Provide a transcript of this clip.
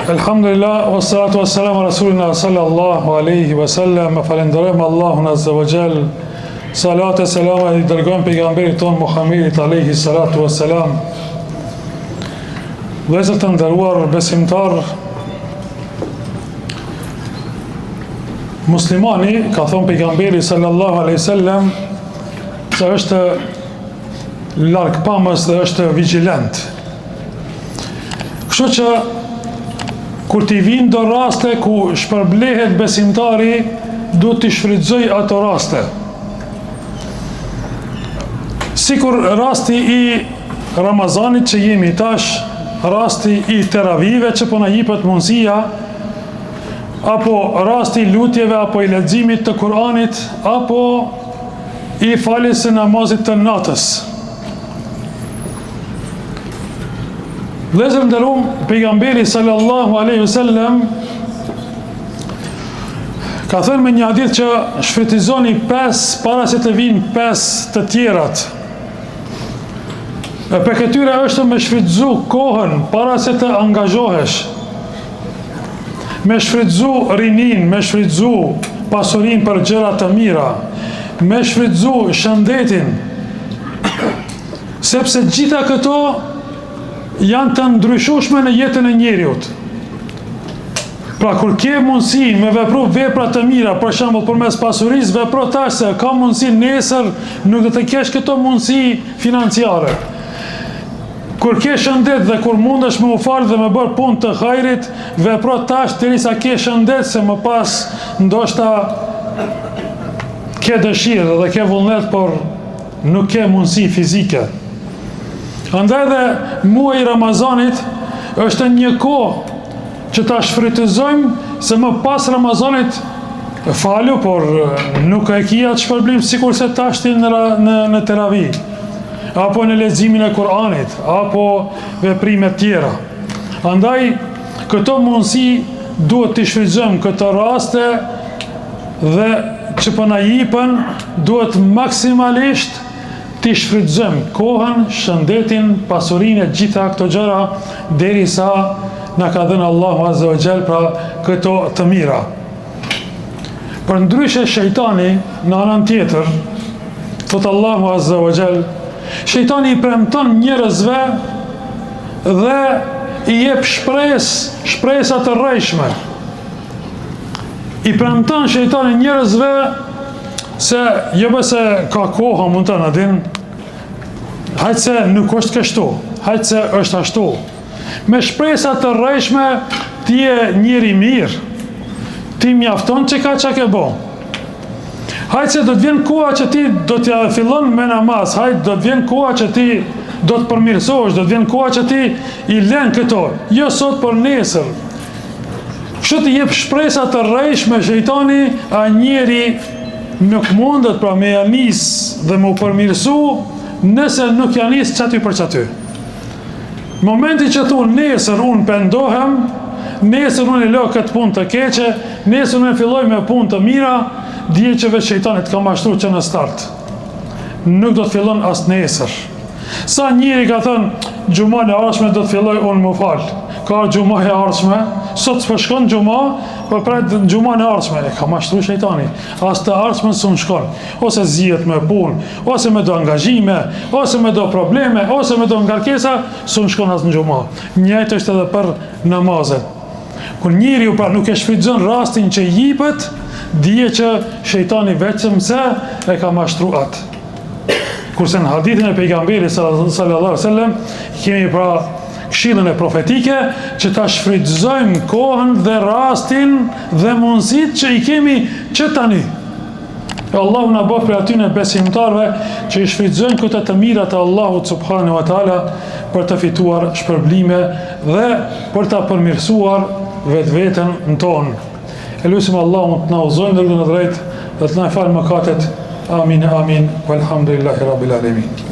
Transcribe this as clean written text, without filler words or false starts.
Alhamdulillah, wassalatu wassalamu ala rasulina sallallahu alaihi wasallam. Falenderojmë Allahun azza wa jall. Salat e selam i dërgojmë pejgamberit ton Muhammedit alaihi salatu wassalam. Vëllezër të nderuar besimtar, muslimani, ka thonë pejgamberi sallallahu alaihi wasallam, se është larg pamës dhe është vigjilent. Kështu që kur t'i vinë do raste ku shpërblehet besimtari, du t'i shfrytëzoj ato raste. Sikur rasti i Ramazanit që jemi tash, rasti i teravive që po na jepet mundësia, apo rasti i lutjeve, apo i leximit të Kuranit, apo i faljes së namazit të natës. Vëllezër nderuam, pejgamberi sallallahu alaihi wasallam ka thënë me një hadith që shfrytëzoni 5 para se të vinë 5 të tjerat. E për këtyre është me shfrytëzu kohën para se të angazhohesh, me shfrytëzu rinin, me shfrytëzu pasurin për gjëra të mira, me shfrytëzu shëndetin, sepse gjitha këto janë të ndryshueshme në jetën e njeriut. Pra kur ke mundësi me vepru vepra të mira, për shembull përmes pasurisë, vepro tash se ka mundësi nesër nuk do të kesh këto mundësi financiare. Kur ke shëndet dhe kur mundesh me u falë dhe me bërë punë të hajrit, vepro tash derisa ke shëndet, se më pas ndoshta ke dëshirë dhe ke vullnet, por nuk ke mundësi fizike. Andaj dhe muaji i Ramazanit është një kohë që ta shfrytëzojmë, se më pas Ramazanit falu, por nuk e kia të shpërblim sikur se tashti në teravi, apo në leximin e Kuranit, apo veprime tjera. Andaj këto mundësi duhet të shfrytëzojmë, këto raste dhe që po na jepen duhet maksimalisht t'i shfrytëzojmë kohën, shëndetin, pasurinë, gjitha këto gjëra derisa na ka dhënë Allahu azza wa jall pra këto të mira. Për ndryshe shejtani në anën tjetër, thot Allahu azza wa jall, shejtani i premton njerëzve dhe i jep shpresa të rrejshme. I premton shejtani njerëzve se jo bëse ka koha mund të në din, hajtë se nuk është kështu, hajtë se është ashtu. Me shpresa të rrejshme ti je njeri mirë, ti mjafton që ka që ke bo. Hajtë se do të vjen koha që ti do t'ja fillon me namaz, hajtë do të vjen koha që ti do të përmirësosh, do të vjen koha që ti i len këto, jo sot për nesër. Kështu ti jep shpresa të rrejshme shejtani, a njeri nuk mundet pra me janis dhe me u përmirësu nëse nuk janis qaty për qaty. Momenti që thu nesër unë pendohem, nesër unë i lo këtë punë të keqe, nesër unë e filloj me punë të mira, dje që veç shejtanit ka mashtru që në start. Nuk do të fillon as nesër. Sa njëri ka thënë, gjuma e ardhshme do të filloj unë më falë. Ka gjuma e ardhshme, sot s'po shkon gjuma, po pret gjuma e ardhshme, e ka mashtru shejtani. As të ardhshme s'un shkon, ose zihet me punë, ose me do angazhime, ose me do probleme, ose me do ngarkesa, s'un shkon as në gjuma. Njëjtë është edhe për namazet. Kur njeriu pra nuk e shfrytëzon rastin që jepet, dije që shejtani vetëm se e ka mashtru atë. Kurse në hadithin e pejgamberit sallallahu alaihi wasallam kemi pra këshillën e profetike që ta shfrytëzojmë kohën dhe rastin dhe mundësitë që i kemi që tani. Allahu na bëf për atyre besimtarve që i shfrytëzojnë këto të mira të Allahut subhanahu wa taala për të fituar shpërblime dhe për ta përmirësuar vetveten tonë. Elusim Allahun të na udhëzojë në rrugën e drejtë dhe të na falë mëkatet. Amin, amin, walhamdulillahi rabbil alamin.